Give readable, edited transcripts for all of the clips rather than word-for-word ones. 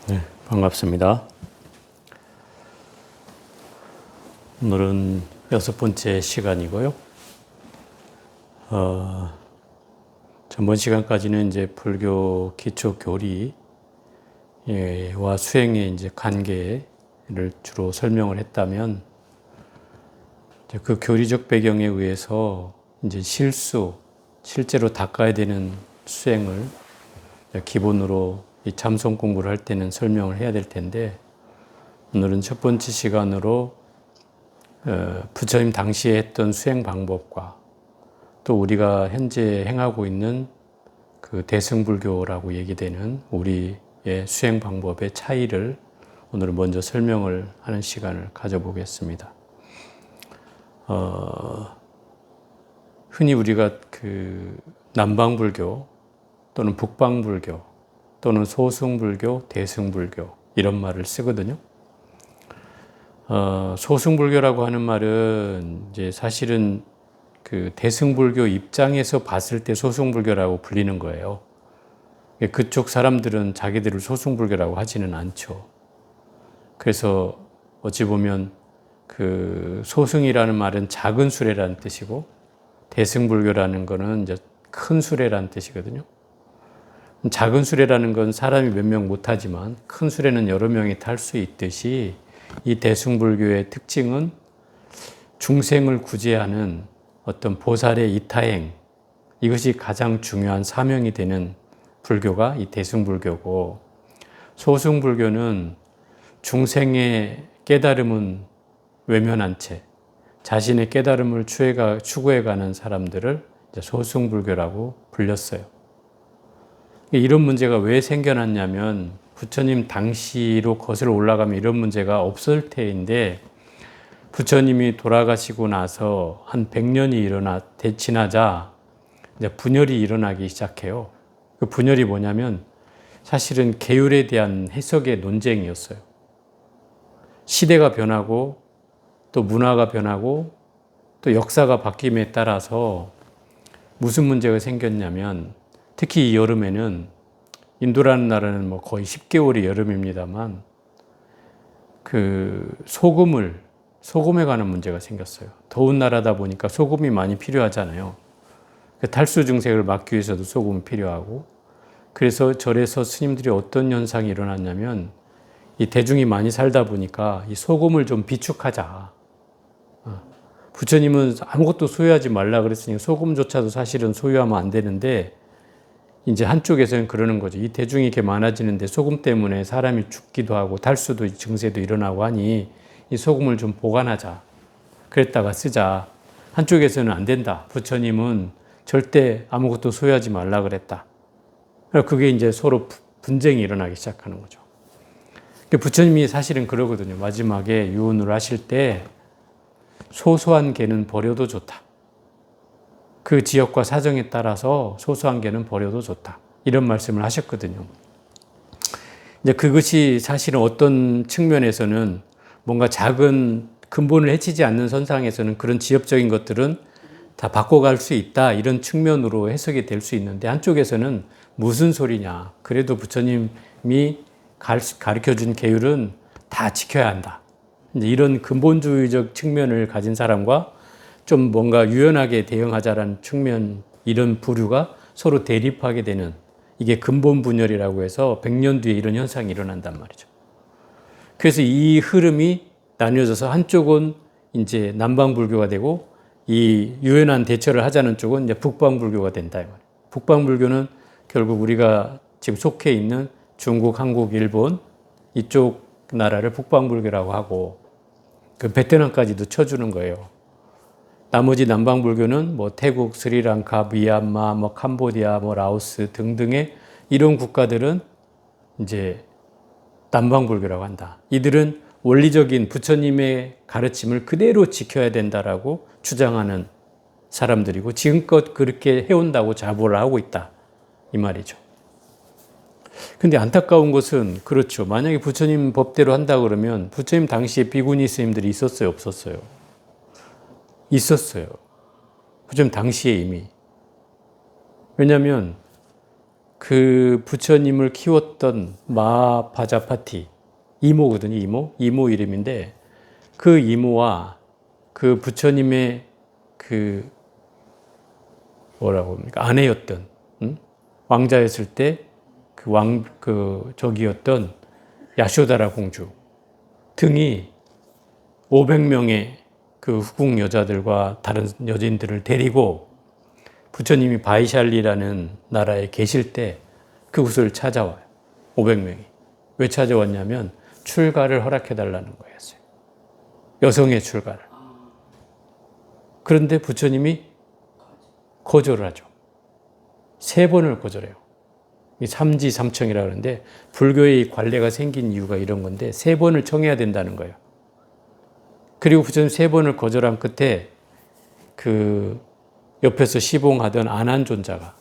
네, 반갑습니다. 오늘은 6번째 시간이고요. 전번 시간까지는 이제 불교 기초 교리와 수행의 이제 관계를 주로 설명을 했다면, 이제 그 교리적 배경에 의해서 이제 실제로 닦아야 되는 수행을 기본으로 이 참선 공부를 할 때는 설명을 해야 될 텐데, 오늘은 첫 번째 시간으로 부처님 당시에 했던 수행 방법과 또 우리가 현재 행하고 있는 그 대승불교라고 얘기되는 우리의 수행 방법의 차이를 오늘 먼저 설명을 하는 시간을 가져보겠습니다. 흔히 우리가 그 남방불교 또는 북방불교 또는 소승불교, 대승불교 이런 말을 쓰거든요. 소승불교라고 하는 말은 이제 사실은 그 대승불교 입장에서 봤을 때 소승불교라고 불리는 거예요. 그쪽 사람들은 자기들을 소승불교라고 하지는 않죠. 그래서 어찌 보면 그 소승이라는 말은 작은 수레라는 뜻이고, 대승불교라는 거는 이제 큰 수레라는 뜻이거든요. 작은 수레라는 건 사람이 몇 명 못 타지만 큰 수레는 여러 명이 탈 수 있듯이, 이 대승불교의 특징은 중생을 구제하는 어떤 보살의 이타행, 이것이 가장 중요한 사명이 되는 불교가 이 대승불교고, 소승불교는 중생의 깨달음은 외면한 채 자신의 깨달음을 추구해가는 사람들을 이제 소승불교라고 불렸어요. 이런 문제가 왜 생겨났냐면, 부처님 당시로 거슬러 올라가면 이런 문제가 없을 테인데, 부처님이 돌아가시고 나서 한 100년이 지나자 이제 분열이 일어나기 시작해요. 그 분열이 뭐냐면 사실은 계율에 대한 해석의 논쟁이었어요. 시대가 변하고 또 문화가 변하고 또 역사가 바뀜에 따라서 무슨 문제가 생겼냐면, 특히 이 여름에는, 인도라는 나라는 뭐 거의 10개월이 여름입니다만, 그 소금에 관한 문제가 생겼어요. 더운 나라다 보니까 소금이 많이 필요하잖아요. 탈수 증세를 막기 위해서도 소금이 필요하고, 그래서 절에서 스님들이 어떤 현상이 일어났냐면, 이 대중이 많이 살다 보니까 이 소금을 좀 비축하자. 부처님은 아무것도 소유하지 말라 그랬으니 소금조차도 사실은 소유하면 안 되는데, 이제 한쪽에서는 그러는 거죠. 이 대중이 이렇게 많아지는데 소금 때문에 사람이 죽기도 하고 탈수도 증세도 일어나고 하니 이 소금을 좀 보관하자. 그랬다가 쓰자. 한쪽에서는 안 된다. 부처님은 절대 아무것도 소유하지 말라 그랬다. 그게 이제 서로 분쟁이 일어나기 시작하는 거죠. 부처님이 사실은 그러거든요. 마지막에 유언을 하실 때, 소소한 개는 버려도 좋다. 그 지역과 사정에 따라서 소소한 개는 버려도 좋다. 이런 말씀을 하셨거든요. 이제 그것이 사실은 어떤 측면에서는 뭔가 작은 근본을 해치지 않는 선상에서는 그런 지엽적인 것들은 다 바꿔갈 수 있다. 이런 측면으로 해석이 될 수 있는데, 한쪽에서는 무슨 소리냐. 그래도 부처님이 가르쳐 준 계율은 다 지켜야 한다. 이제 이런 근본주의적 측면을 가진 사람과 좀 뭔가 유연하게 대응하자라는 측면, 이런 부류가 서로 대립하게 되는, 이게 근본 분열이라고 해서 100년 뒤에 이런 현상이 일어난단 말이죠. 그래서 이 흐름이 나뉘어져서 한쪽은 이제 남방불교가 되고, 이 유연한 대처를 하자는 쪽은 이제 북방불교가 된다. 북방불교는 결국 우리가 지금 속해 있는 중국, 한국, 일본 이쪽 나라를 북방불교라고 하고, 그 베트남까지도 쳐주는 거예요. 나머지 남방불교는 뭐 태국, 스리랑카, 미얀마, 뭐 캄보디아, 뭐 라오스 등등의 이런 국가들은 이제 남방불교라고 한다. 이들은 원리적인 부처님의 가르침을 그대로 지켜야 된다라고 주장하는 사람들이고, 지금껏 그렇게 해온다고 자부를 하고 있다. 이 말이죠. 근데 안타까운 것은, 그렇죠. 만약에 부처님 법대로 한다 그러면 부처님 당시에 비구니 스님들이 있었어요, 없었어요? 있었어요. 부처님 당시에 이미. 왜냐하면 그 부처님을 키웠던 마바자파티, 이모거든요. 이모 이름인데 그 이모와 그 부처님의 그 뭐라고 합니까? 아내였던, 왕자였을 때 저기였던 야쇼다라 공주 등이 500명의 그 후궁 여자들과 다른 여인들을 데리고 부처님이 바이샬리라는 나라에 계실 때 그곳을 찾아와요. 500명이. 왜 찾아왔냐면 출가를 허락해달라는 거였어요. 여성의 출가를. 그런데 부처님이 거절을 하죠. 3번을 거절해요. 삼지삼청이라고 하는데 불교의 이 관례가 생긴 이유가 이런 건데 3번을 청해야 된다는 거예요. 그리고 부처님 3번을 거절한 끝에 그 옆에서 시봉하던 안한존자가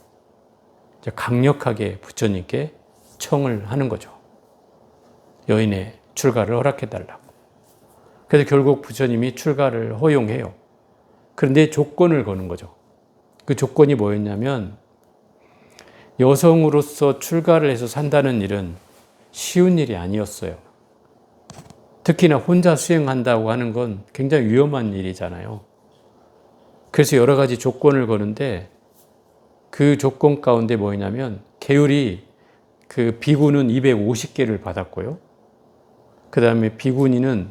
강력하게 부처님께 청을 하는 거죠. 여인의 출가를 허락해달라고. 그래서 결국 부처님이 출가를 허용해요. 그런데 조건을 거는 거죠. 그 조건이 뭐였냐면 여성으로서 출가를 해서 산다는 일은 쉬운 일이 아니었어요. 특히나 혼자 수행한다고 하는 건 굉장히 위험한 일이잖아요. 그래서 여러 가지 조건을 거는데 그 조건 가운데 뭐냐면 계율이 그 비구는 250개를 받았고요. 그 다음에 비구니는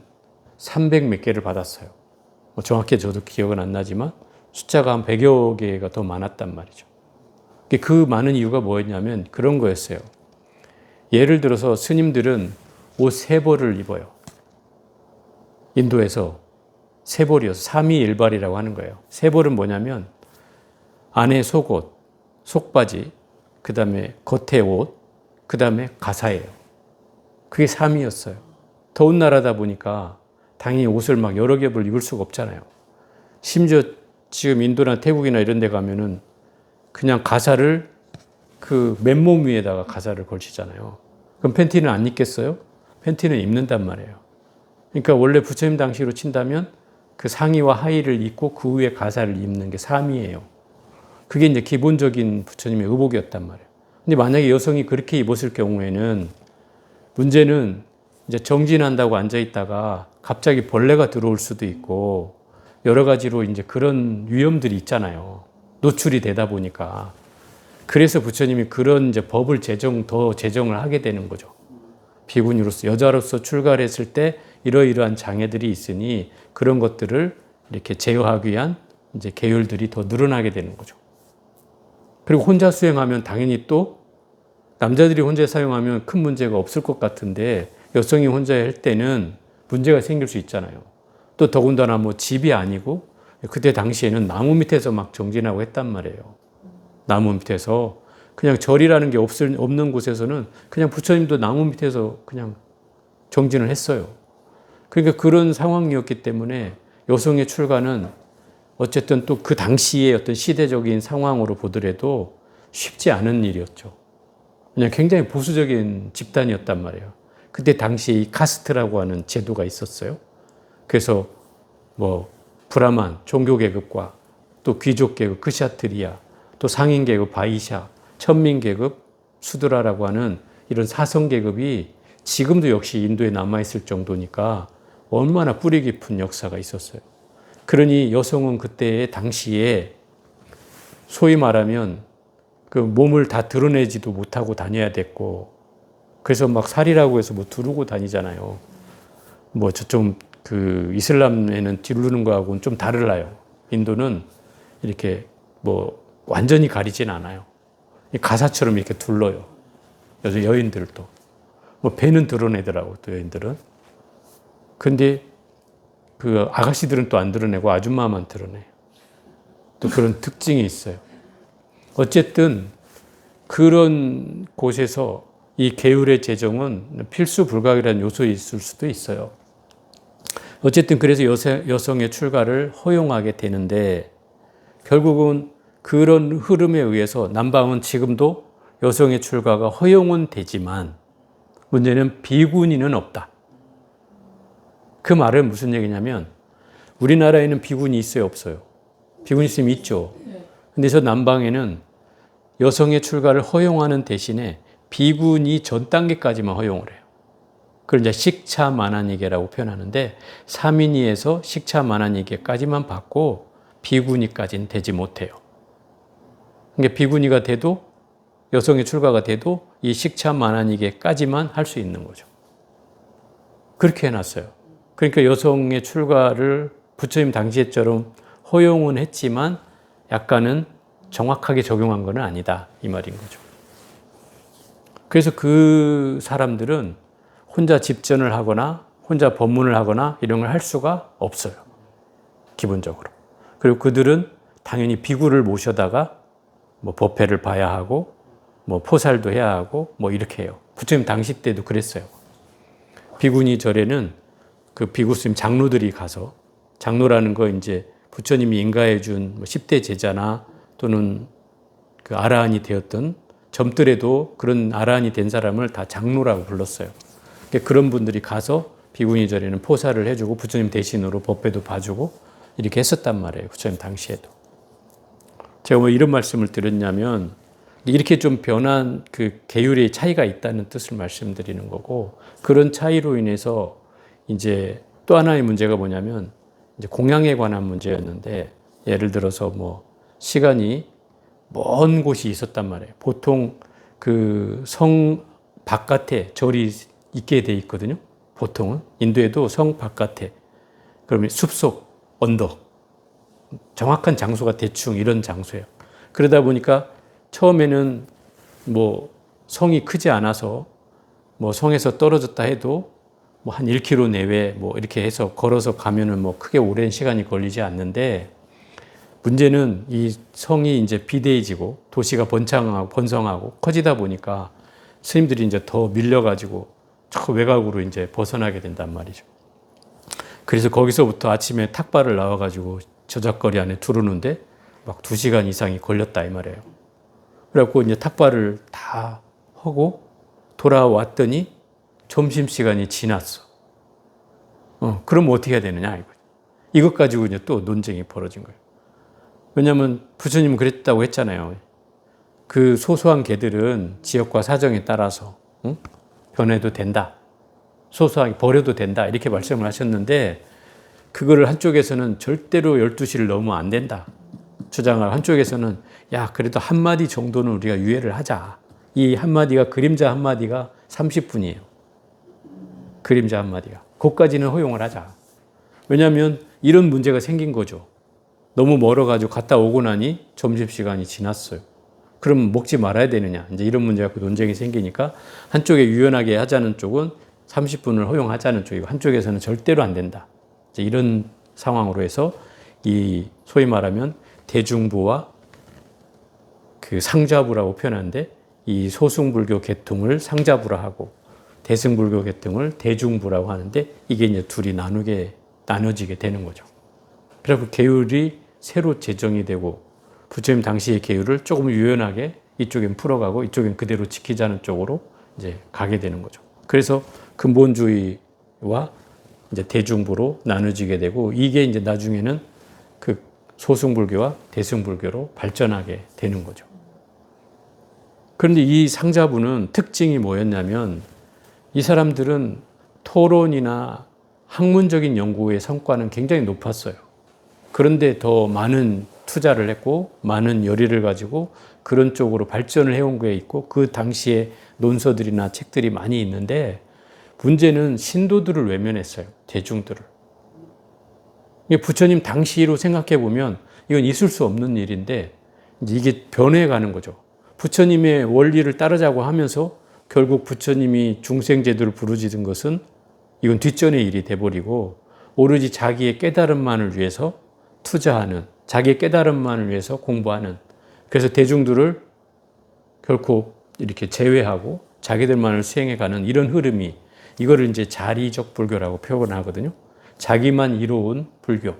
300 몇 개를 받았어요. 정확히 저도 기억은 안 나지만 숫자가 한 100여 개가 더 많았단 말이죠. 그 많은 이유가 뭐였냐면 그런 거였어요. 예를 들어서 스님들은 옷 3벌을 입어요. 인도에서 3벌이어서 삼위일발이라고 하는 거예요. 3벌은 뭐냐면 안에 속옷, 속바지, 그 다음에 겉에 옷, 그 다음에 가사예요. 그게 3위였어요. 더운 나라다 보니까 당연히 옷을 막 여러 겹을 입을 수가 없잖아요. 심지어 지금 인도나 태국이나 이런 데 가면은 그냥 가사를 그 맨몸 위에다가 가사를 걸치잖아요. 그럼 팬티는 안 입겠어요? 팬티는 입는단 말이에요. 그러니까 원래 부처님 당시로 친다면 그 상의와 하의를 입고 그 위에 가사를 입는 게 3위예요. 그게 이제 기본적인 부처님의 의복이었단 말이에요. 근데 만약에 여성이 그렇게 입었을 경우에는 문제는 이제 정진한다고 앉아 있다가 갑자기 벌레가 들어올 수도 있고 여러 가지로 이제 그런 위험들이 있잖아요. 노출이 되다 보니까. 그래서 부처님이 그런 이제 법을 더 제정을 하게 되는 거죠. 비구니로서, 여자로서 출가를 했을 때 이러이러한 장애들이 있으니 그런 것들을 이렇게 제어하기 위한 이제 계율들이 더 늘어나게 되는 거죠. 그리고 혼자 수행하면 당연히 또 남자들이 혼자 사용하면 큰 문제가 없을 것 같은데 여성이 혼자 할 때는 문제가 생길 수 있잖아요. 또 더군다나 뭐 집이 아니고 그때 당시에는 나무 밑에서 막 정진하고 했단 말이에요. 나무 밑에서 그냥 절이라는 게 없는 곳에서는 그냥 부처님도 나무 밑에서 그냥 정진을 했어요. 그러니까 그런 상황이었기 때문에 여성의 출가는 어쨌든 또 그 당시의 어떤 시대적인 상황으로 보더라도 쉽지 않은 일이었죠. 그냥 굉장히 보수적인 집단이었단 말이에요. 그때 당시에 이 카스트라고 하는 제도가 있었어요. 그래서 뭐 브라만 종교 계급과 또 귀족 계급 크샤트리아, 또 상인 계급 바이샤, 천민 계급 수드라라고 하는 이런 사성 계급이 지금도 역시 인도에 남아있을 정도니까 얼마나 뿌리 깊은 역사가 있었어요. 그러니 여성은 그때 당시에 소위 말하면 그 몸을 다 드러내지도 못하고 다녀야 됐고, 그래서 막 살이라고 해서 뭐 두르고 다니잖아요. 뭐 좀 그 이슬람에는 뒤르는 거하고는 좀 다르나요. 인도는 이렇게 뭐 완전히 가리진 않아요. 가사처럼 이렇게 둘러요. 여인들도. 뭐 배는 드러내더라고, 또 여인들은. 근데 그 아가씨들은 또 안 드러내고 아줌마만 드러내요. 또 그런 특징이 있어요. 어쨌든 그런 곳에서 이 계율의 제정은 필수 불가이라는 요소가 있을 수도 있어요. 어쨌든 그래서 여성의 출가를 허용하게 되는데 결국은 그런 흐름에 의해서 남방은 지금도 여성의 출가가 허용은 되지만 문제는 비구니는 없다. 그 말은 무슨 얘기냐면 우리나라에는 비구니 있어요, 없어요? 비구니 있으면 있죠. 근데 저 남방에는 여성의 출가를 허용하는 대신에 비군이 전 단계까지만 허용을 해요. 그걸 이제 식차만한이계라고 표현하는데, 사민이에서 식차만한이계까지만 받고 비군이까지는 되지 못해요. 그러니까 비군이가 돼도, 여성의 출가가 돼도 이 식차만한이계까지만 할 수 있는 거죠. 그렇게 해놨어요. 그러니까 여성의 출가를 부처님 당시에처럼 허용은 했지만 약간은 정확하게 적용한 건 아니다, 이 말인 거죠. 그래서 그 사람들은 혼자 집전을 하거나 혼자 법문을 하거나 이런 걸 할 수가 없어요, 기본적으로. 그리고 그들은 당연히 비구를 모셔다가 뭐 법회를 봐야 하고 뭐 포살도 해야 하고 뭐 이렇게 해요. 부처님 당시 때도 그랬어요. 비구니 절에는 그 비구 스님 장로들이 가서, 장로라는 거 이제 부처님이 인가해 준 10대 제자나 또는 그 아라한이 되었던, 점들에도 그런 아라한이 된 사람을 다 장로라고 불렀어요. 그러니까 그런 분들이 가서 비구니 절에는 포살을 해주고 부처님 대신으로 법회도 봐주고 이렇게 했었단 말이에요, 부처님 당시에도. 제가 뭐 이런 말씀을 드렸냐면, 이렇게 좀 변한 그 계율의 차이가 있다는 뜻을 말씀드리는 거고, 그런 차이로 인해서 이제 또 하나의 문제가 뭐냐면, 이제 공양에 관한 문제였는데, 예를 들어서 뭐 시간이 먼 곳이 있었단 말이에요. 보통 그 성 바깥에 절이 있게 돼 있거든요. 보통은 인도에도 성 바깥에, 그러면 숲속, 언덕, 정확한 장소가 대충 이런 장소예요. 그러다 보니까 처음에는 뭐 성이 크지 않아서 뭐 성에서 떨어졌다 해도 뭐 한 1km 내외 뭐 이렇게 해서 걸어서 가면은 뭐 크게 오랜 시간이 걸리지 않는데, 문제는 이 성이 이제 비대해지고 도시가 번성하고 커지다 보니까 스님들이 이제 더 밀려가지고 저 외곽으로 이제 벗어나게 된단 말이죠. 그래서 거기서부터 아침에 탁발을 나와가지고 저작거리 안에 들어오는데 막 2시간 이상이 걸렸다, 이 말이에요. 그래갖고 이제 탁발을 다 하고 돌아왔더니 점심시간이 지났어. 그럼 어떻게 해야 되느냐, 이거. 이것 가지고 이제 또 논쟁이 벌어진 거예요. 왜냐하면 부처님은 그랬다고 했잖아요. 그 소소한 개들은 지역과 사정에 따라서 변해도 된다. 소소하게 버려도 된다. 이렇게 말씀을 하셨는데, 그거를 한쪽에서는 절대로 12시를 넘으면 안 된다 주장을, 한쪽에서는 야, 그래도 한마디 정도는 우리가 유예를 하자. 이 한마디가, 그림자 한마디가 30분이에요. 그림자 한마디가. 그것까지는 허용을 하자. 왜냐하면 이런 문제가 생긴 거죠. 너무 멀어가지고 갔다 오고 나니 점심시간이 지났어요. 그럼 먹지 말아야 되느냐. 이제 이런 문제가 논쟁이 생기니까 한쪽에 유연하게 하자는 쪽은 30분을 허용하자는 쪽이고, 한쪽에서는 절대로 안 된다. 이제 이런 상황으로 해서 이 소위 말하면 대중부와 그 상자부라고 표현하는데, 이 소승불교 계통을 상자부라 하고 대승불교 계통을 대중부라고 하는데, 이게 이제 둘이 나눠지게 되는 거죠. 그래서 계율이 새로 제정이 되고 부처님 당시의 계율을 조금 유연하게 이쪽엔 풀어가고 이쪽엔 그대로 지키자는 쪽으로 이제 가게 되는 거죠. 그래서 근본주의와 이제 대중부로 나눠지게 되고, 이게 이제 나중에는 그 소승불교와 대승불교로 발전하게 되는 거죠. 그런데 이 상자부는 특징이 뭐였냐면, 이 사람들은 토론이나 학문적인 연구의 성과는 굉장히 높았어요. 그런데 더 많은 투자를 했고 많은 열의를 가지고 그런 쪽으로 발전을 해온 게 있고, 그 당시에 논서들이나 책들이 많이 있는데, 문제는 신도들을 외면했어요. 대중들을. 부처님 당시로 생각해 보면 이건 있을 수 없는 일인데, 이게 변해가는 거죠. 부처님의 원리를 따르자고 하면서 결국 부처님이 중생제도를 부르짖은 것은 이건 뒷전의 일이 돼버리고, 오로지 자기의 깨달음만을 위해서 투자하는, 자기의 깨달음만을 위해서 공부하는, 그래서 대중들을 결코 이렇게 제외하고 자기들만을 수행해가는 이런 흐름이, 이거를 이제 자리적 불교라고 표현하거든요. 자기만 이로운 불교로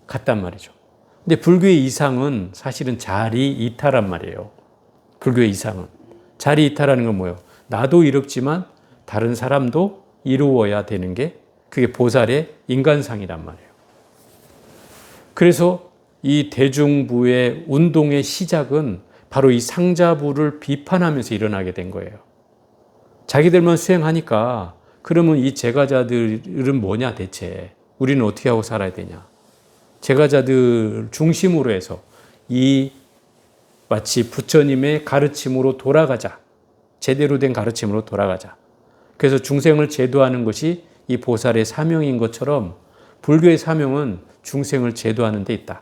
갔단 말이죠. 근데 불교의 이상은 사실은 자리 이타란 말이에요. 불교의 이상은. 자리 이타라는 건 뭐예요? 나도 이롭지만 다른 사람도 이루어야 되는 게, 그게 보살의 인간상이란 말이에요. 그래서 이 대중부의 운동의 시작은 바로 이 상자부를 비판하면서 일어나게 된 거예요. 자기들만 수행하니까 그러면 이 제가자들은 뭐냐 대체. 우리는 어떻게 하고 살아야 되냐. 제가자들 중심으로 해서 이 마치 부처님의 가르침으로 돌아가자. 제대로 된 가르침으로 돌아가자. 그래서 중생을 제도하는 것이 이 보살의 사명인 것처럼 불교의 사명은 중생을 제도하는 데 있다.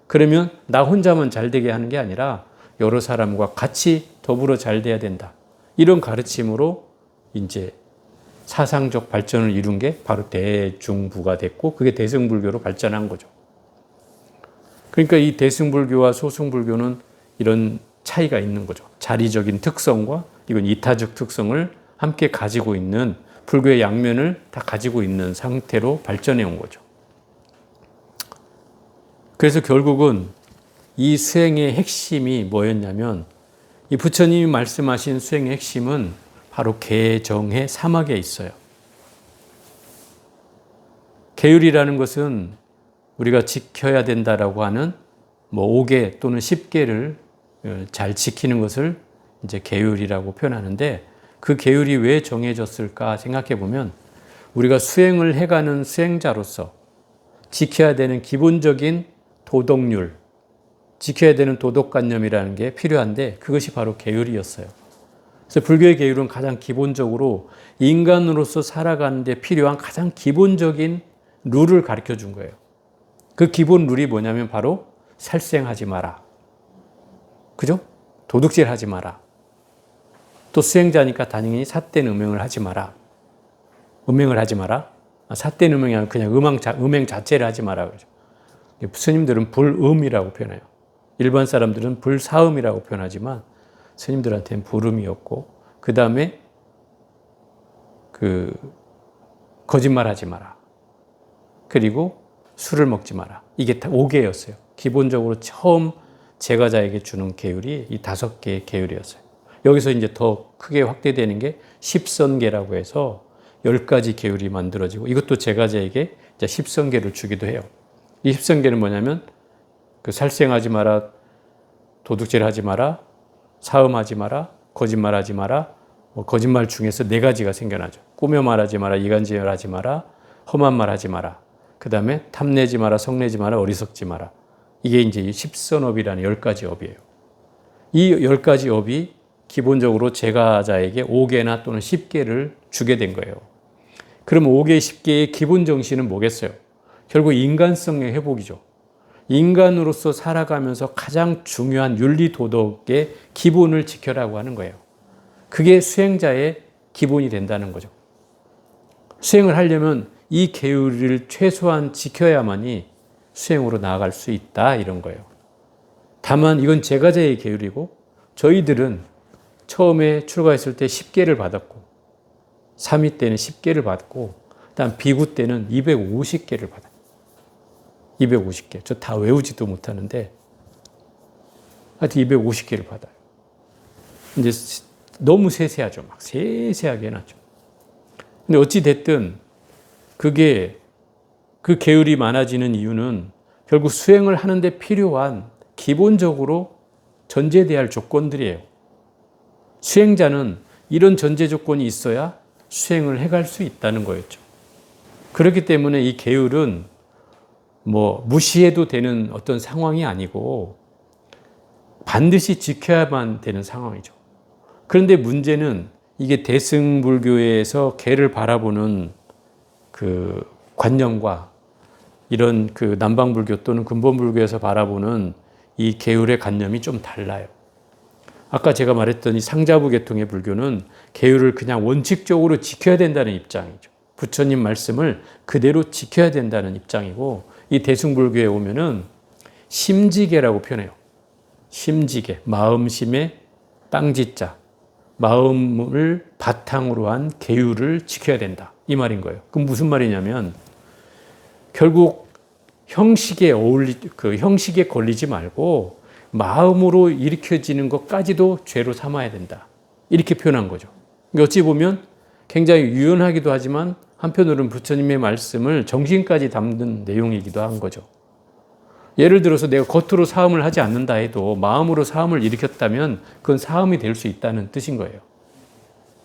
그러면 나 혼자만 잘 되게 하는 게 아니라 여러 사람과 같이 더불어 잘 돼야 된다. 이런 가르침으로 이제 사상적 발전을 이룬 게 바로 대중부가 됐고 그게 대승불교로 발전한 거죠. 그러니까 이 대승불교와 소승불교는 이런 차이가 있는 거죠. 자리적인 특성과 이건 이타적 특성을 함께 가지고 있는 불교의 양면을 다 가지고 있는 상태로 발전해 온 거죠. 그래서 결국은 이 수행의 핵심이 뭐였냐면 이 부처님이 말씀하신 수행의 핵심은 바로 개정의 사막에 있어요. 계율이라는 것은 우리가 지켜야 된다라고 하는 뭐 5개 또는 10개를 잘 지키는 것을 이제 계율이라고 표현하는데 그 계율이 왜 정해졌을까 생각해 보면 우리가 수행을 해가는 수행자로서 지켜야 되는 기본적인 도덕률, 지켜야 되는 도덕관념이라는 게 필요한데 그것이 바로 계율이었어요. 그래서 불교의 계율은 가장 기본적으로 인간으로서 살아가는 데 필요한 가장 기본적인 룰을 가르쳐 준 거예요. 그 기본 룰이 뭐냐면 바로 살생하지 마라. 그죠? 도둑질 하지 마라. 또 수행자니까 당연히 삿된 음행을 하지 마라. 음행을 하지 마라. 삿된 음행이 아니라 그냥 음행 자체를 하지 마라. 그러죠. 스님들은 불음이라고 표현해요. 일반 사람들은 불사음이라고 표현하지만 스님들한테는 불음이었고 그 다음에 거짓말하지 마라. 그리고 술을 먹지 마라. 이게 다 5개였어요. 기본적으로 처음 제가자에게 주는 계율이 이 5개의 계율이었어요. 여기서 이제 더 크게 확대되는 게 10선계라고 해서 10가지 계율이 만들어지고 이것도 제가자에게 이제 10선계를 주기도 해요. 이 10선계는 뭐냐면 살생하지 마라, 도둑질하지 마라, 사음하지 마라, 거짓말하지 마라. 거짓말 중에서 4가지가 생겨나죠. 꾸며 말하지 마라, 이간질하지 마라, 험한 말하지 마라. 그 다음에 탐내지 마라, 성내지 마라, 어리석지 마라. 이게 이제 10선업이라는 10가지 업이에요. 이 10가지 업이 기본적으로 제가자에게 5개나 또는 10개를 주게 된 거예요. 그럼 5개, 10개의 기본 정신은 뭐겠어요? 결국 인간성의 회복이죠. 인간으로서 살아가면서 가장 중요한 윤리 도덕의 기본을 지켜라고 하는 거예요. 그게 수행자의 기본이 된다는 거죠. 수행을 하려면 이 계율을 최소한 지켜야만이 수행으로 나아갈 수 있다 이런 거예요. 다만 이건 제가자의 계율이고 저희들은 처음에 출가했을 때 10개를 받았고 3위 때는 10개를 받고 그다음 비구 때는 250개를 받아요. 250개. 저 다 외우지도 못하는데 하여튼 250개를 받아요. 이제 너무 세세하죠. 막 세세하게 해놨죠. 근데 어찌 됐든 그게 그 계율이 많아지는 이유는 결국 수행을 하는데 필요한 기본적으로 전제돼야 할 조건들이에요. 수행자는 이런 전제 조건이 있어야 수행을 해갈 수 있다는 거였죠. 그렇기 때문에 이 계율은 뭐 무시해도 되는 어떤 상황이 아니고 반드시 지켜야만 되는 상황이죠. 그런데 문제는 이게 대승불교에서 개를 바라보는 그 관념과 이런 그 남방불교 또는 근본불교에서 바라보는 이 계율의 관념이 좀 달라요. 아까 제가 말했던 이 상자부 계통의 불교는 계율을 그냥 원칙적으로 지켜야 된다는 입장이죠. 부처님 말씀을 그대로 지켜야 된다는 입장이고 이 대승불교에 오면은 심지계라고 표현해요. 심지계, 마음심의 땅지자, 마음을 바탕으로 한 계율을 지켜야 된다. 이 말인 거예요. 그럼 무슨 말이냐면 결국 형식에 형식에 걸리지 말고 마음으로 일으켜지는 것까지도 죄로 삼아야 된다. 이렇게 표현한 거죠. 그러니까 어찌 보면 굉장히 유연하기도 하지만 한편으로는 부처님의 말씀을 정신까지 담는 내용이기도 한 거죠. 예를 들어서 내가 겉으로 사함을 하지 않는다 해도 마음으로 사함을 일으켰다면 그건 사함이 될 수 있다는 뜻인 거예요.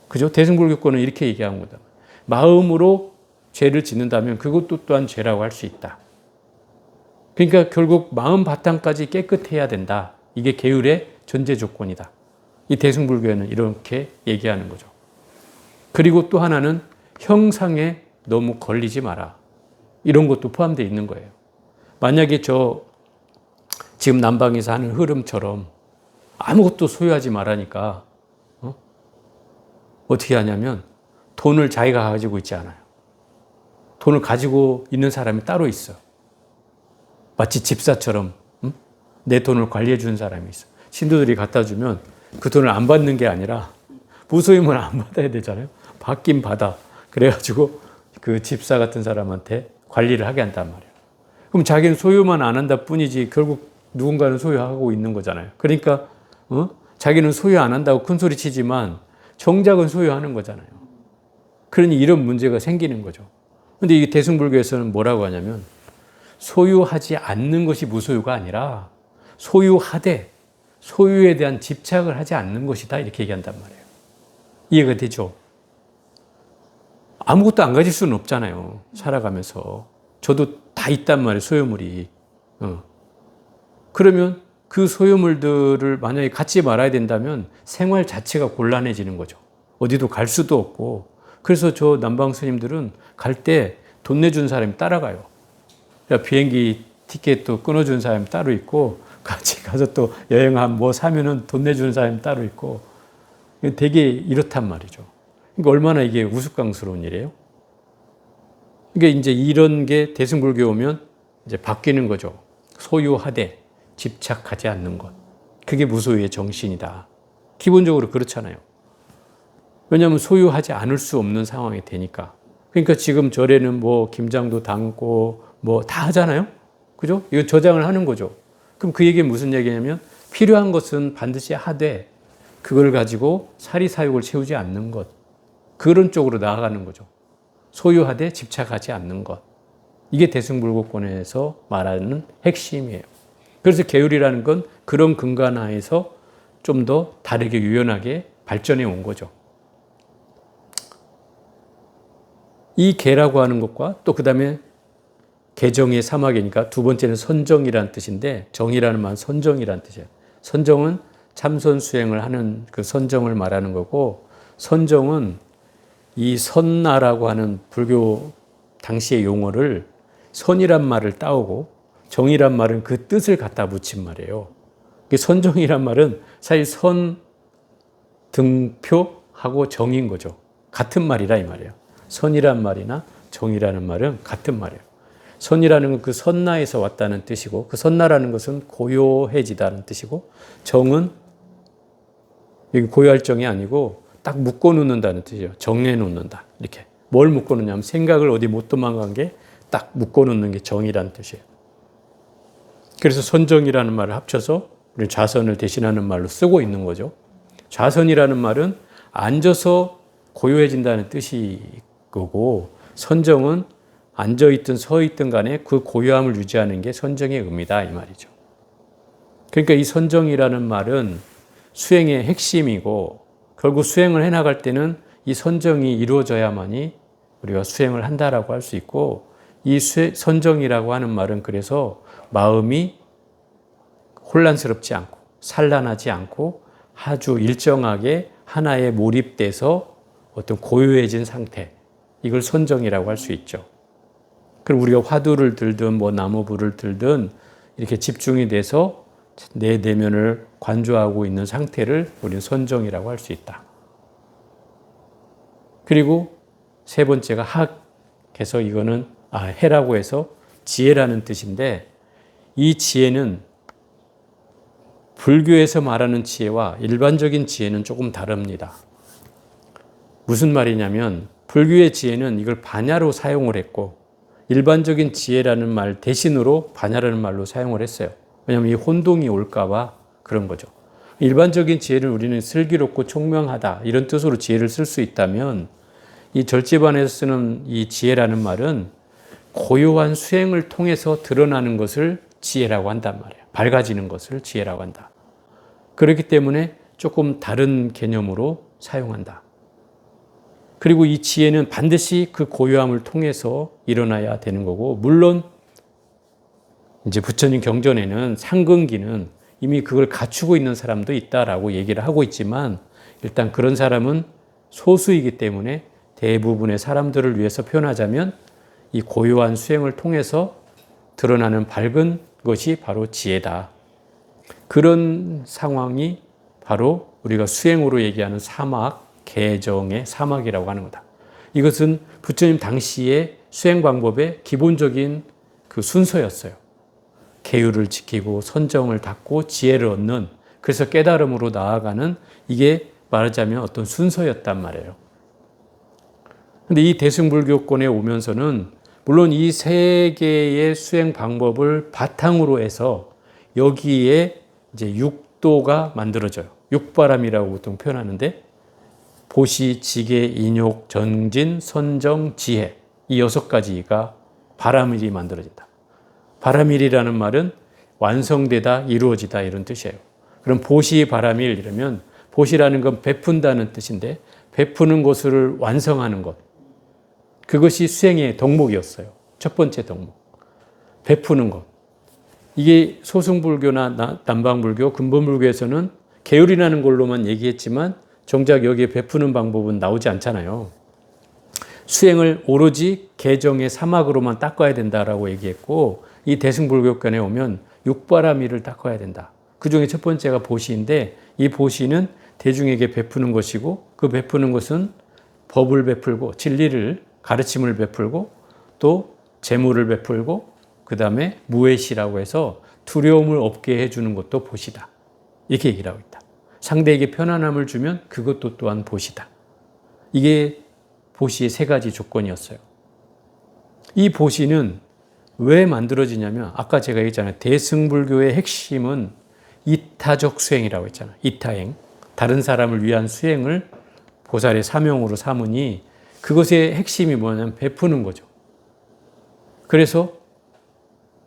그죠? 대승불교권은 이렇게 얘기한 거다. 마음으로 죄를 짓는다면 그것도 또한 죄라고 할 수 있다. 그러니까 결국 마음 바탕까지 깨끗해야 된다. 이게 계율의 전제 조건이다. 이 대승불교에는 이렇게 얘기하는 거죠. 그리고 또 하나는 형상에 너무 걸리지 마라. 이런 것도 포함되어 있는 거예요. 만약에 지금 남방에서 하는 흐름처럼 아무것도 소유하지 말라니까 어떻게 하냐면 돈을 자기가 가지고 있지 않아요. 돈을 가지고 있는 사람이 따로 있어. 마치 집사처럼 내 돈을 관리해 주는 사람이 있어. 신도들이 갖다 주면 그 돈을 안 받는 게 아니라 무소유물 안 받아야 되잖아요. 받긴 받아. 그래가지고 그 집사 같은 사람한테 관리를 하게 한단 말이에요. 그럼 자기는 소유만 안 한다 뿐이지 결국 누군가는 소유하고 있는 거잖아요. 그러니까 자기는 소유 안 한다고 큰 소리 치지만 정작은 소유하는 거잖아요. 그러니 이런 문제가 생기는 거죠. 근데 이 대승불교에서는 뭐라고 하냐면 소유하지 않는 것이 무소유가 아니라 소유하되 소유에 대한 집착을 하지 않는 것이다. 이렇게 얘기한단 말이에요. 이해가 되죠? 아무것도 안 가질 수는 없잖아요. 살아가면서. 저도 다 있단 말이에요. 소유물이. 그러면 그 소유물들을 만약에 갖지 말아야 된다면 생활 자체가 곤란해지는 거죠. 어디도 갈 수도 없고. 그래서 저 남방 스님들은 갈 때 돈 내준 사람이 따라가요. 비행기 티켓도 끊어주는 사람이 따로 있고 같이 가서 또 여행 뭐 사면은 돈 내주는 사람이 따로 있고 되게 이렇단 말이죠. 그러니까 얼마나 이게 우스꽝스러운 일이에요. 그러니까 이제 이런 게 대승불교 오면 이제 바뀌는 거죠. 소유하되 집착하지 않는 것. 그게 무소유의 정신이다. 기본적으로 그렇잖아요. 왜냐하면 소유하지 않을 수 없는 상황이 되니까. 그러니까 지금 절에는 뭐 김장도 담고 뭐 다 하잖아요. 그죠? 이거 저장을 하는 거죠. 그럼 그 얘기는 무슨 얘기냐면 필요한 것은 반드시 하되 그걸 가지고 사리사욕을 채우지 않는 것. 그런 쪽으로 나아가는 거죠. 소유하되 집착하지 않는 것. 이게 대승불교권에서 말하는 핵심이에요. 그래서 계율이라는 건 그런 근간하에서 좀 더 다르게 유연하게 발전해 온 거죠. 이 계라고 하는 것과 또 그 다음에 계정의 사막이니까 두 번째는 선정이라는 뜻인데 정이라는 말은 선정이라는 뜻이에요. 선정은 참선 수행을 하는 그 선정을 말하는 거고 선정은 이 선나라고 하는 불교 당시의 용어를 선이란 말을 따오고 정이란 말은 그 뜻을 갖다 붙인 말이에요. 선정이란 말은 사실 선 등표하고 정인 거죠. 같은 말이라 이 말이에요. 선이란 말이나 정이라는 말은 같은 말이에요. 선이라는 건 그 선나에서 왔다는 뜻이고 그 선나라는 것은 고요해지다는 뜻이고 정은 여기 고요할 정이 아니고 딱 묶어놓는다는 뜻이에요. 정해놓는다. 이렇게. 뭘 묶어놓냐면 생각을 어디 못 도망간 게 딱 묶어놓는 게 정이라는 뜻이에요. 그래서 선정이라는 말을 합쳐서 우리 좌선을 대신하는 말로 쓰고 있는 거죠. 좌선이라는 말은 앉아서 고요해진다는 뜻이 거고 선정은 앉아있든 서있든 간에 그 고요함을 유지하는 게 선정의 의미다 이 말이죠. 그러니까 이 선정이라는 말은 수행의 핵심이고 결국 수행을 해나갈 때는 이 선정이 이루어져야만이 우리가 수행을 한다라고 할 수 있고 이 선정이라고 하는 말은 그래서 마음이 혼란스럽지 않고 산란하지 않고 아주 일정하게 하나에 몰입돼서 어떤 고요해진 상태 이걸 선정이라고 할 수 있죠. 그럼 우리가 화두를 들든 뭐 나무불을 들든 이렇게 집중이 돼서 내 내면을 관조하고 있는 상태를 우리는 선정이라고 할 수 있다. 그리고 세 번째가 학해서 이거는 해라고 해서 지혜라는 뜻인데 이 지혜는 불교에서 말하는 지혜와 일반적인 지혜는 조금 다릅니다. 무슨 말이냐면 불교의 지혜는 이걸 반야로 사용을 했고 일반적인 지혜라는 말 대신으로 반야라는 말로 사용을 했어요. 왜냐하면 이 혼동이 올까 봐 그런 거죠. 일반적인 지혜를 우리는 슬기롭고 총명하다 이런 뜻으로 지혜를 쓸 수 있다면 이 절제반에서 쓰는 이 지혜라는 말은 고요한 수행을 통해서 드러나는 것을 지혜라고 한단 말이에요. 밝아지는 것을 지혜라고 한다. 그렇기 때문에 조금 다른 개념으로 사용한다. 그리고 이 지혜는 반드시 그 고요함을 통해서 일어나야 되는 거고, 물론 이제 부처님 경전에는 상근기는 이미 그걸 갖추고 있는 사람도 있다라고 얘기를 하고 있지만, 일단 그런 사람은 소수이기 때문에 대부분의 사람들을 위해서 표현하자면 이 고요한 수행을 통해서 드러나는 밝은 것이 바로 지혜다. 그런 상황이 바로 우리가 수행으로 얘기하는 사막, 개정의 사막이라고 하는 거다. 이것은 부처님 당시의 수행 방법의 기본적인 그 순서였어요. 계율을 지키고 선정을 닦고 지혜를 얻는, 그래서 깨달음으로 나아가는, 이게 말하자면 어떤 순서였단 말이에요. 근데 이 대승불교권에 오면서는 물론 이 세 개의 수행 방법을 바탕으로 해서 여기에 이제 육도가 만들어져요. 육바람이라고 보통 표현하는데, 보시, 지계, 인욕, 정진, 선정, 지혜, 이 6가지가 바라밀이 만들어진다. 바라밀이라는 말은 완성되다, 이루어지다 이런 뜻이에요. 그럼 보시 바라밀 이러면, 보시라는 건 베푼다는 뜻인데, 베푸는 것을 완성하는 것, 그것이 수행의 덕목이었어요. 첫 번째 덕목. 베푸는 것. 이게 소승불교나 남방불교, 근본불교에서는 계율이라는 걸로만 얘기했지만 정작 여기에 베푸는 방법은 나오지 않잖아요. 수행을 오로지 개정의 사막으로만 닦아야 된다라고 얘기했고, 이 대승불교권에 오면 육바라밀을 닦아야 된다. 그 중에 첫 번째가 보시인데, 이 보시는 대중에게 베푸는 것이고, 그 베푸는 것은 법을 베풀고 진리를, 가르침을 베풀고 또 재물을 베풀고, 그 다음에 무해시라고 해서 두려움을 없게 해주는 것도 보시다. 이렇게 얘기를 하고 있다. 상대에게 편안함을 주면 그것도 또한 보시다. 이게 보시의 3가지 조건이었어요. 이 보시는 왜 만들어지냐면, 아까 제가 얘기했잖아요. 대승불교의 핵심은 이타적 수행이라고 했잖아요. 이타행. 다른 사람을 위한 수행을 보살의 사명으로 삼으니, 그것의 핵심이 뭐냐면 베푸는 거죠. 그래서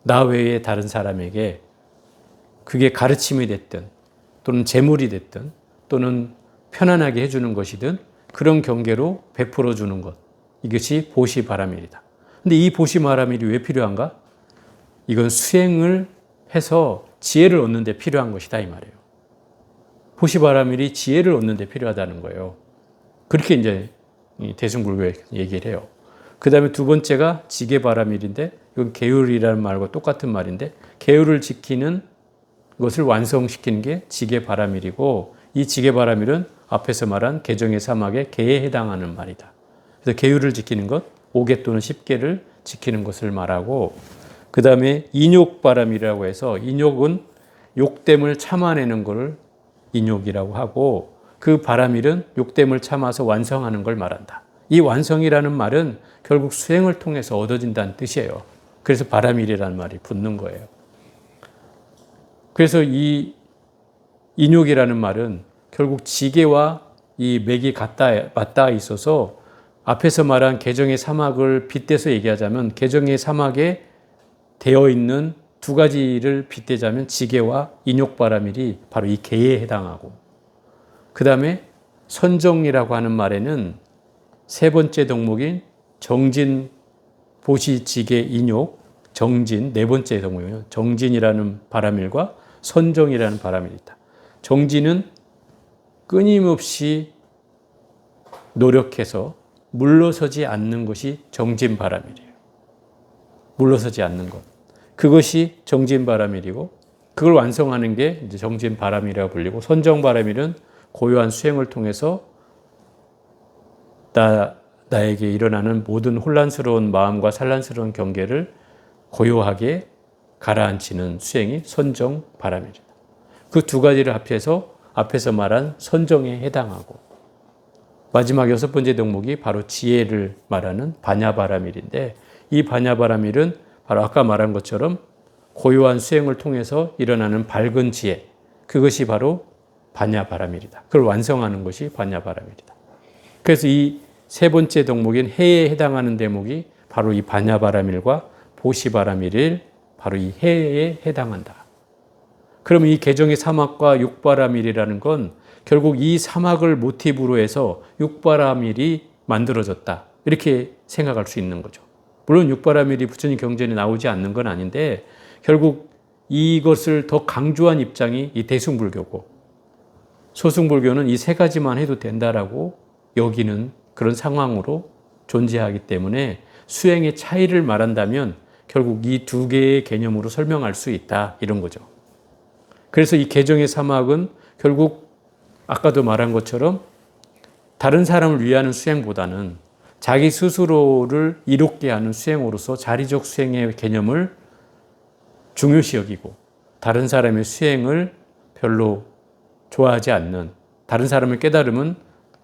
나 외에 다른 사람에게 그게 가르침이 됐든 또는 재물이 됐든 또는 편안하게 해주는 것이든 그런 경계로 베풀어 주는 것, 이것이 보시바라밀이다. 근데 이 보시바라밀이 왜 필요한가? 이건 수행을 해서 지혜를 얻는 데 필요한 것이다 이 말이에요. 보시바라밀이 지혜를 얻는 데 필요하다는 거예요. 그렇게 이제 대승불교에 얘기를 해요. 그 다음에 두 번째가 지계바라밀인데, 이건 계율이라는 말과 똑같은 말인데, 계율을 지키는 것을 완성시키는 게 지계바라밀이고, 이 지계바라밀은 앞에서 말한 개정의 사막의 계에 해당하는 말이다. 그래서 계율을 지키는 것, 5개 또는 10개를 지키는 것을 말하고, 그 다음에 인욕바라밀이라고 해서, 인욕은 욕됨을 참아내는 것을 인욕이라고 하고, 그 바라밀은 욕됨을 참아서 완성하는 걸 말한다. 이 완성이라는 말은 결국 수행을 통해서 얻어진다는 뜻이에요. 그래서 바라밀이라는 말이 붙는 거예요. 그래서 이 인욕이라는 말은 결국 지계와 이 맥이 맞닿아 있어서, 앞에서 말한 개정의 사막을 빗대서 얘기하자면, 개정의 사막에 되어 있는 2가지를 빗대자면 지계와 인욕바라밀이 바로 이 계에 해당하고, 그 다음에 선정이라고 하는 말에는 3번째 덕목인 정진, 보시, 지계, 인욕, 정진, 4번째 덕목이에요. 정진이라는 바라밀과 선정이라는 바라밀이 있다. 정진은 끊임없이 노력해서 물러서지 않는 것이 정진바라밀이에요. 물러서지 않는 것. 그것이 정진바라밀이고, 그걸 완성하는 게 이제 정진바라밀이라고 불리고, 선정바라밀은 고요한 수행을 통해서 나에게 일어나는 모든 혼란스러운 마음과 산란스러운 경계를 고요하게 가라앉히는 수행이 선정바라밀이다. 그 2가지를 합해서 앞에서 말한 선정에 해당하고, 마지막 6번째 덕목이 바로 지혜를 말하는 바냐바라밀인데, 이 바냐바라밀은 바로 아까 말한 것처럼 고요한 수행을 통해서 일어나는 밝은 지혜, 그것이 바로 바냐바라밀이다. 그걸 완성하는 것이 바냐바라밀이다. 그래서 이 3번째 덕목인 해에 해당하는 대목이 바로 이 바냐바라밀과 보시바라밀을 바로 이 해에 해당한다. 그러면 이 개정의 사막과 육바라밀이라는 건 결국 이 사막을 모티브로 해서 육바라밀이 만들어졌다. 이렇게 생각할 수 있는 거죠. 물론 육바라밀이 부처님 경전에 나오지 않는 건 아닌데 결국 이것을 더 강조한 입장이 이 대승불교고 소승불교는 이 세 가지만 해도 된다라고 여기는 그런 상황으로 존재하기 때문에 수행의 차이를 말한다면 결국 이 두 개의 개념으로 설명할 수 있다. 이런 거죠. 그래서 이 개정의 사막은 결국 아까도 말한 것처럼 다른 사람을 위하는 수행보다는 자기 스스로를 이롭게 하는 수행으로서 자리적 수행의 개념을 중요시 여기고 다른 사람의 수행을 별로 좋아하지 않는 다른 사람을 깨달으면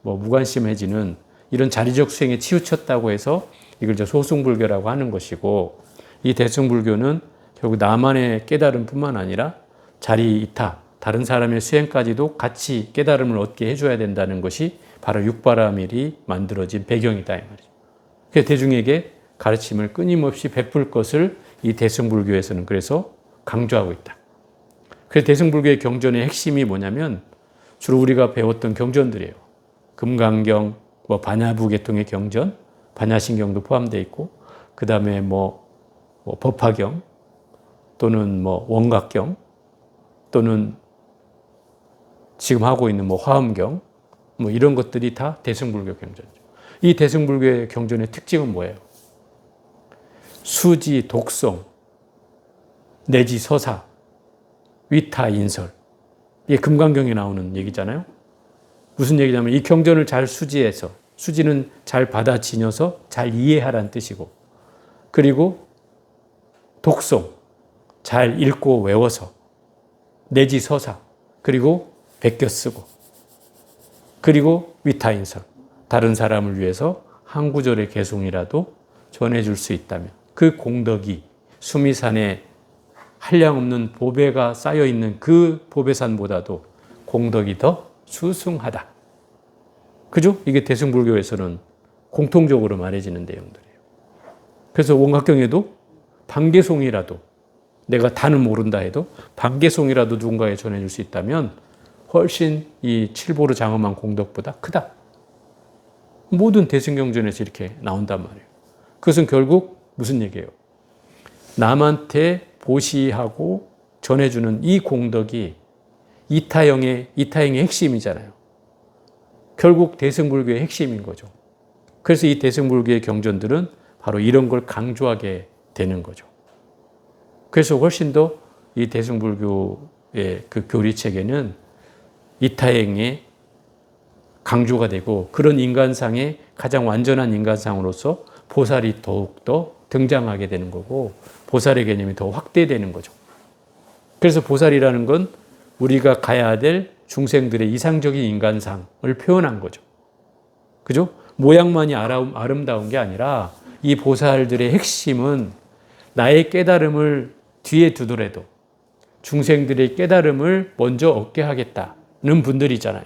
무관심해지는 이런 자리적 수행에 치우쳤다고 해서 이걸 이제 소승불교라고 하는 것이고 이 대승불교는 결국 나만의 깨달음뿐만 아니라 자리 이타 다른 사람의 수행까지도 같이 깨달음을 얻게 해줘야 된다는 것이 바로 육바라밀이 만들어진 배경이다 이 말이죠. 그래서 대중에게 가르침을 끊임없이 베풀 것을 이 대승불교에서는 그래서 강조하고 있다. 그래서 대승불교의 경전의 핵심이 뭐냐면 주로 우리가 배웠던 경전들이에요. 금강경, 반야부 계통의 경전, 반야신경도 포함되어 있고, 그 다음에 법화경 또는 원각경 또는 지금 하고 있는 화엄경 이런 것들이 다 대승불교 경전이죠. 이 대승불교의 경전의 특징은 뭐예요? 수지, 독성, 내지 서사, 위타, 인설. 이게 금강경에 나오는 얘기잖아요. 무슨 얘기냐면 이 경전을 잘 수지해서 수지는 잘 받아지녀서 잘 이해하라는 뜻이고 그리고 독성, 잘 읽고 외워서 내지 서사, 그리고 베껴 쓰고 그리고 위타인설, 다른 사람을 위해서 한 구절의 개송이라도 전해줄 수 있다면 그 공덕이 수미산에 한량없는 보배가 쌓여있는 그 보배산보다도 공덕이 더 수승하다. 그죠? 이게 대승불교에서는 공통적으로 말해지는 내용들이에요. 그래서 원각경에도 반개송이라도 내가 다는 모른다 해도 반개송이라도 누군가에 전해줄 수 있다면 훨씬 이 칠보르 장엄한 공덕보다 크다. 모든 대승경전에서 이렇게 나온단 말이에요. 그것은 결국 무슨 얘기예요? 남한테 보시하고 전해주는 이 공덕이 이타행의 핵심이잖아요. 결국 대승불교의 핵심인 거죠. 그래서 이 대승불교의 경전들은 바로 이런 걸 강조하게 되는 거죠. 그래서 훨씬 더 이 대승불교의 그 교리책에는 이타행의 강조가 되고 그런 인간상의 가장 완전한 인간상으로서 보살이 더욱더 등장하게 되는 거고 보살의 개념이 더 확대되는 거죠. 그래서 보살이라는 건 우리가 가야 될 중생들의 이상적인 인간상을 표현한 거죠. 그죠? 모양만이 아름다운 게 아니라 이 보살들의 핵심은 나의 깨달음을 뒤에 두더라도 중생들의 깨달음을 먼저 얻게 하겠다는 분들이잖아요.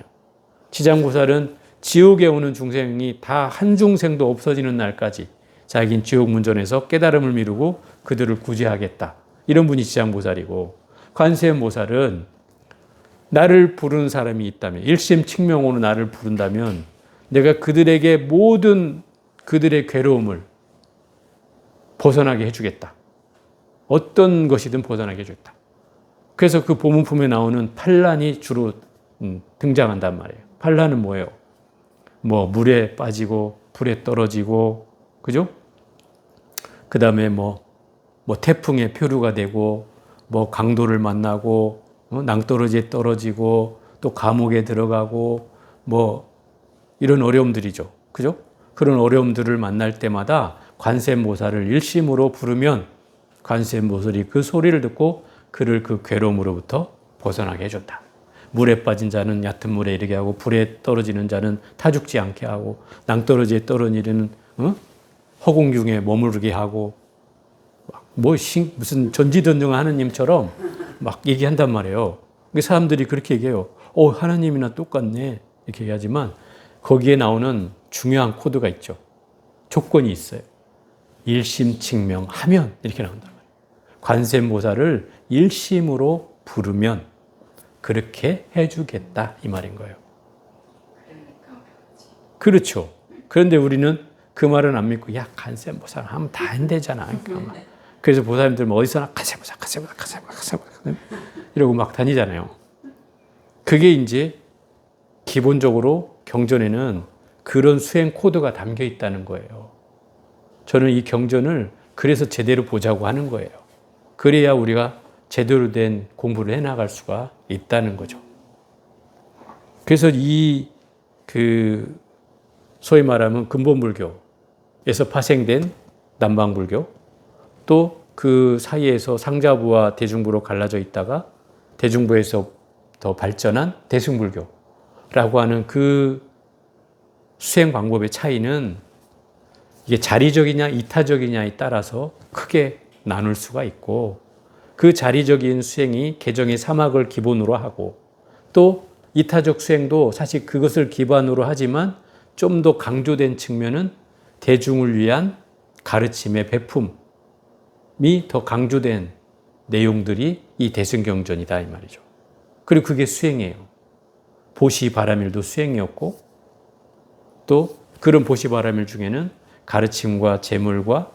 지장보살은 지옥에 오는 중생이 다 한 중생도 없어지는 날까지 자기는 지옥 문전에서 깨달음을 미루고 그들을 구제하겠다. 이런 분이 지장보살이고 관세음보살은 나를 부르는 사람이 있다면 일심칙명으로 나를 부른다면 내가 그들에게 모든 그들의 괴로움을 벗어나게 해주겠다. 어떤 것이든 벗어나게 해주겠다. 그래서 그 보문품에 나오는 판란이 주로 등장한단 말이에요. 판란은 뭐예요? 물에 빠지고 불에 떨어지고 그죠? 그 다음에 태풍의 표류가 되고 강도를 만나고 낭떠러지에 떨어지고 또 감옥에 들어가고 이런 어려움들이죠. 그죠? 그런 어려움들을 만날 때마다 관세음보살을 일심으로 부르면 관세음보살이 그 소리를 듣고 그를 그 괴로움으로부터 벗어나게 해줬다. 물에 빠진 자는 얕은 물에 이르게 하고 불에 떨어지는 자는 타 죽지 않게 하고 낭떠러지에 떨어지는 허공중에 머무르게 하고 무슨 전지전능한 하느님처럼 막 얘기한단 말이에요. 사람들이 그렇게 얘기해요. 하나님이나 똑같네 이렇게 얘기하지만 거기에 나오는 중요한 코드가 있죠. 조건이 있어요. 일심칙명하면 이렇게 나온단 말이에요. 관세음보살을 일심으로 부르면 그렇게 해주겠다 이 말인 거예요. 그렇죠. 그런데 우리는 그 말은 안 믿고 야 관세음보살 하면 다 한대잖아. 그러니까 그래서 보살님들 어디서나 관세음보살 이러고 막 다니잖아요. 그게 이제 기본적으로 경전에는 그런 수행 코드가 담겨 있다는 거예요. 저는 이 경전을 그래서 제대로 보자고 하는 거예요. 그래야 우리가 제대로 된 공부를 해나갈 수가 있다는 거죠. 그래서 소위 말하면 근본불교에서 파생된 남방불교, 또 그 사이에서 상자부와 대중부로 갈라져 있다가 대중부에서 더 발전한 대승불교라고 하는 그 수행 방법의 차이는 이게 자리적이냐 이타적이냐에 따라서 크게 나눌 수가 있고, 그 자리적인 수행이 개정의 사막을 기본으로 하고, 또 이타적 수행도 사실 그것을 기반으로 하지만 좀 더 강조된 측면은 대중을 위한 가르침의 베품이 더 강조된 내용들이 이 대승경전이다 이 말이죠. 그리고 그게 수행이에요. 보시바라밀도 수행이었고, 또 그런 보시바라밀 중에는 가르침과 재물과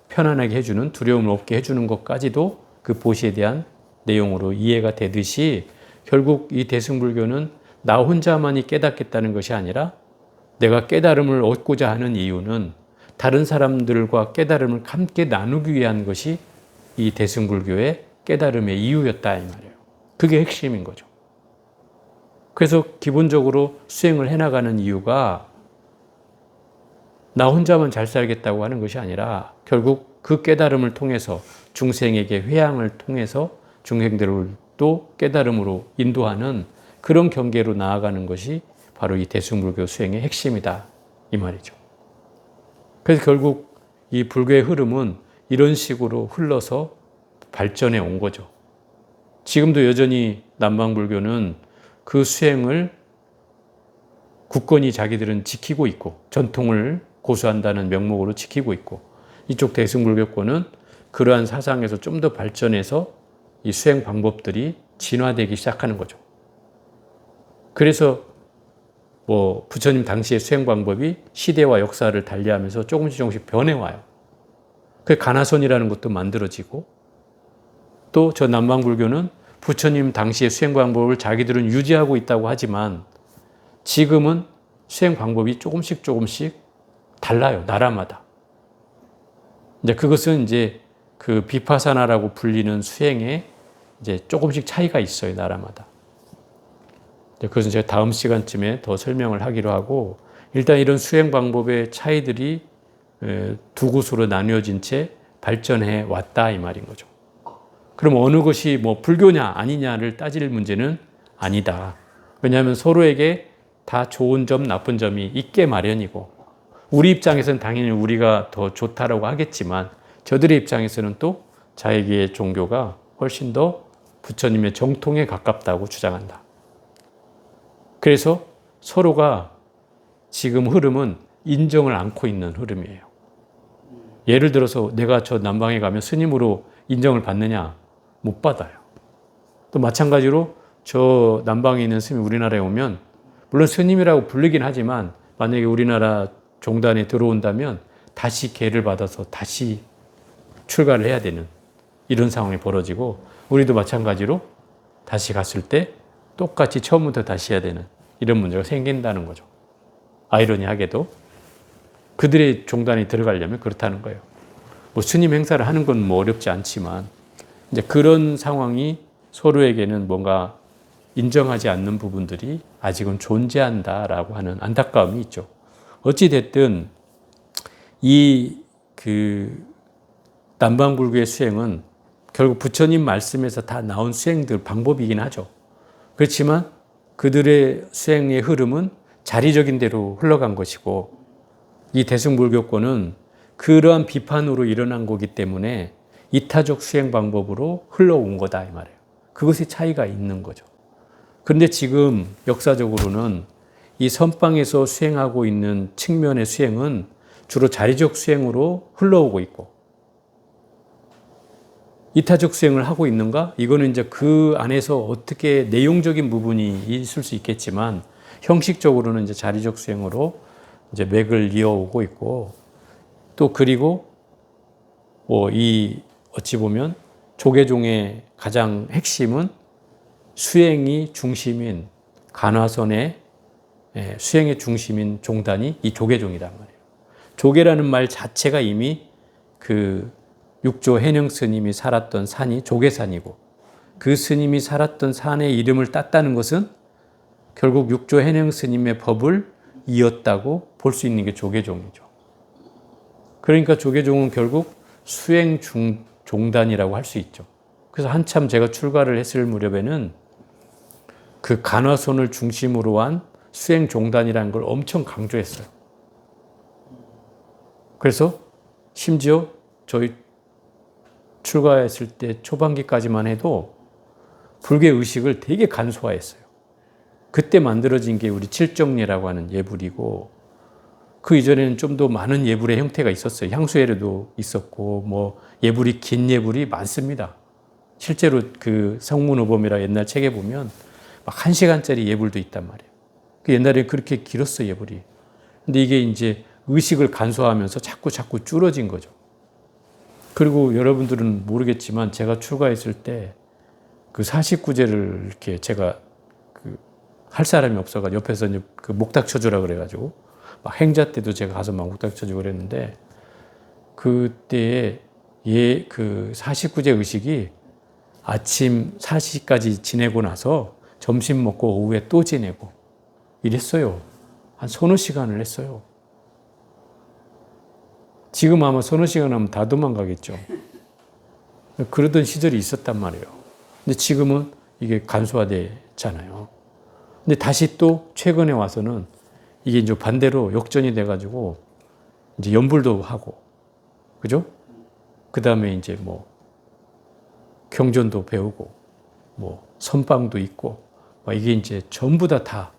편안하게 해주는, 두려움을 없게 해주는 것까지도 그 보시에 대한 내용으로 이해가 되듯이, 결국 이 대승불교는 나 혼자만이 깨닫겠다는 것이 아니라 내가 깨달음을 얻고자 하는 이유는 다른 사람들과 깨달음을 함께 나누기 위한 것이 이 대승불교의 깨달음의 이유였다 이 말이에요. 그게 핵심인 거죠. 그래서 기본적으로 수행을 해나가는 이유가 나 혼자만 잘 살겠다고 하는 것이 아니라 결국 그 깨달음을 통해서 중생에게 회향을 통해서 중생들을 또 깨달음으로 인도하는 그런 경계로 나아가는 것이 바로 이 대승불교 수행의 핵심이다 이 말이죠. 그래서 결국 이 불교의 흐름은 이런 식으로 흘러서 발전해 온 거죠. 지금도 여전히 남방불교는 그 수행을 굳건히 자기들은 지키고 있고 전통을 고수한다는 명목으로 지키고 있고, 이쪽 대승불교권은 그러한 사상에서 좀 더 발전해서 이 수행 방법들이 진화되기 시작하는 거죠. 그래서 부처님 당시의 수행 방법이 시대와 역사를 달리하면서 조금씩 변해와요. 그 가나선이라는 것도 만들어지고, 또 저 남방불교는 부처님 당시의 수행 방법을 자기들은 유지하고 있다고 하지만 지금은 수행 방법이 조금씩 달라요. 나라마다. 이제 그것은 이제 그 비파사나라고 불리는 수행에 이제 조금씩 차이가 있어요. 나라마다. 그것은 제가 다음 시간쯤에 더 설명을 하기로 하고, 일단 이런 수행 방법의 차이들이 두 곳으로 나뉘어진 채 발전해 왔다 이 말인 거죠. 그럼 어느 것이 불교냐 아니냐를 따질 문제는 아니다. 왜냐하면 서로에게 다 좋은 점 나쁜 점이 있게 마련이고, 우리 입장에서는 당연히 우리가 더 좋다라고 하겠지만 저들의 입장에서는 또 자기의 종교가 훨씬 더 부처님의 정통에 가깝다고 주장한다. 그래서 서로가 지금 흐름은 인정을 않고 있는 흐름이에요. 예를 들어서 내가 저 남방에 가면 스님으로 인정을 받느냐? 못 받아요. 또 마찬가지로 저 남방에 있는 스님이 우리나라에 오면 물론 스님이라고 불리긴 하지만 만약에 우리나라 종단에 들어온다면 다시 계를 받아서 다시 출가를 해야 되는 이런 상황이 벌어지고, 우리도 마찬가지로 다시 갔을 때 똑같이 처음부터 다시 해야 되는 이런 문제가 생긴다는 거죠. 아이러니하게도 그들의 종단에 들어가려면 그렇다는 거예요. 스님 행사를 하는 건 어렵지 않지만 이제 그런 상황이 서로에게는 뭔가 인정하지 않는 부분들이 아직은 존재한다라고 하는 안타까움이 있죠. 어찌됐든 남방불교의 수행은 결국 부처님 말씀에서 다 나온 수행들 방법이긴 하죠. 그렇지만 그들의 수행의 흐름은 자리적인 대로 흘러간 것이고, 이 대승불교권은 그러한 비판으로 일어난 거기 때문에 이타적 수행 방법으로 흘러온 거다 이 말이에요. 그것이 차이가 있는 거죠. 그런데 지금 역사적으로는 이 선방에서 수행하고 있는 측면의 수행은 주로 자리적 수행으로 흘러오고 있고, 이타적 수행을 하고 있는가? 이거는 이제 그 안에서 어떻게 내용적인 부분이 있을 수 있겠지만 형식적으로는 이제 자리적 수행으로 이제 맥을 이어오고 있고, 또 그리고 이 어찌 보면 조계종의 가장 핵심은 수행이 중심인 간화선의 수행의 중심인 종단이 이 조계종이란 말이에요. 조계라는 말 자체가 이미 그 육조 해능 스님이 살았던 산이 조계산이고, 그 스님이 살았던 산의 이름을 땄다는 것은 결국 육조 해능 스님의 법을 이었다고 볼 수 있는 게 조계종이죠. 그러니까 조계종은 결국 수행 종단이라고 할 수 있죠. 그래서 한참 제가 출가를 했을 무렵에는 그 간화선을 중심으로 한 수행 종단이라는 걸 엄청 강조했어요. 그래서 심지어 저희 출가했을 때 초반기까지만 해도 불교 의식을 되게 간소화했어요. 그때 만들어진 게 우리 칠정예라고 하는 예불이고, 그 이전에는 좀 더 많은 예불의 형태가 있었어요. 향수예례도 있었고, 뭐 예불이 긴 예불이 많습니다. 실제로 그 성문의범이라 옛날 책에 보면 막 1시간짜리 예불도 있단 말이에요. 그 옛날에 그렇게 길었어, 예불이. 근데 이게 이제 의식을 간소화하면서 자꾸 줄어진 거죠. 그리고 여러분들은 모르겠지만 제가 출가했을 때 그 49제를 이렇게 제가 할 사람이 없어가지고 옆에서 이제 그 목탁 쳐주라 그래가지고 막 행자 때도 제가 가서 막 목탁 쳐주고 그랬는데, 그때에 그 49제 의식이 아침 4시까지 지내고 나서 점심 먹고 오후에 또 지내고 이랬어요. 한 서너 시간을 했어요. 지금 아마 서너 시간 하면 다 도망가겠죠. 그러던 시절이 있었단 말이에요. 근데 지금은 이게 간소화됐잖아요. 근데 다시 또 최근에 와서는 이게 이제 반대로 역전이 돼가지고 이제 연불도 하고, 그죠? 그 다음에 이제 뭐 경전도 배우고, 뭐 선방도 있고, 이게 이제 전부 다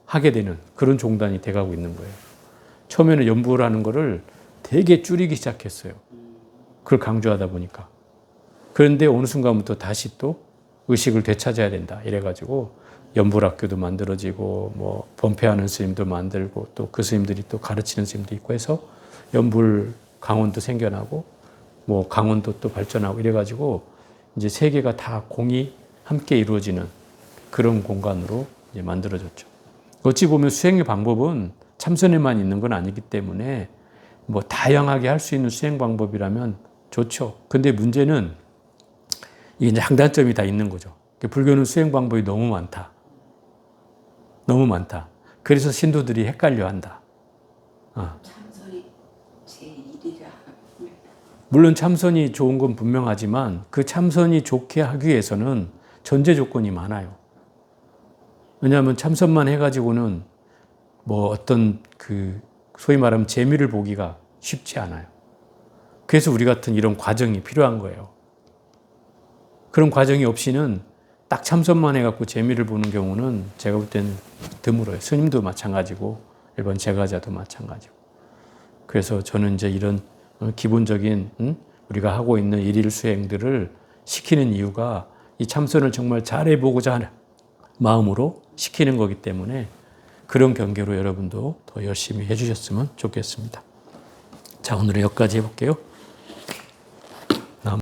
하게 되는 그런 종단이 돼가고 있는 거예요. 처음에는 연불하는 거를 되게 줄이기 시작했어요. 그걸 강조하다 보니까. 그런데 어느 순간부터 다시 또 의식을 되찾아야 된다 이래가지고 연불학교도 만들어지고, 뭐 범패하는 스님도 만들고, 또 그 스님들이 또 가르치는 스님도 있고 해서 연불 강원도 생겨나고, 뭐 강원도 또 발전하고 이래가지고 이제 세 개가 다 공이 함께 이루어지는 그런 공간으로 이제 만들어졌죠. 어찌 보면 수행의 방법은 참선에만 있는 건 아니기 때문에 뭐 다양하게 할 수 있는 수행 방법이라면 좋죠. 근데 문제는 이게 이제 장단점이 다 있는 거죠. 불교는 수행 방법이 너무 많다. 너무 많다. 그래서 신도들이 헷갈려 한다. 참선이 제1이라. 물론 참선이 좋은 건 분명하지만 그 참선이 좋게 하기 위해서는 전제 조건이 많아요. 왜냐하면 참선만 해가지고는 뭐 어떤 그 소위 말하면 재미를 보기가 쉽지 않아요. 그래서 우리 같은 이런 과정이 필요한 거예요. 그런 과정이 없이는 딱 참선만 해갖고 재미를 보는 경우는 제가 볼 때는 드물어요. 스님도 마찬가지고 일반 제가자도 마찬가지고. 그래서 저는 이제 이런 기본적인 우리가 하고 있는 일일 수행들을 시키는 이유가 이 참선을 정말 잘해보고자 하는 마음으로 시키는 거기 때문에 그런 경계로 여러분도 더 열심히 해주셨으면 좋겠습니다. 자, 오늘은 여기까지 해볼게요.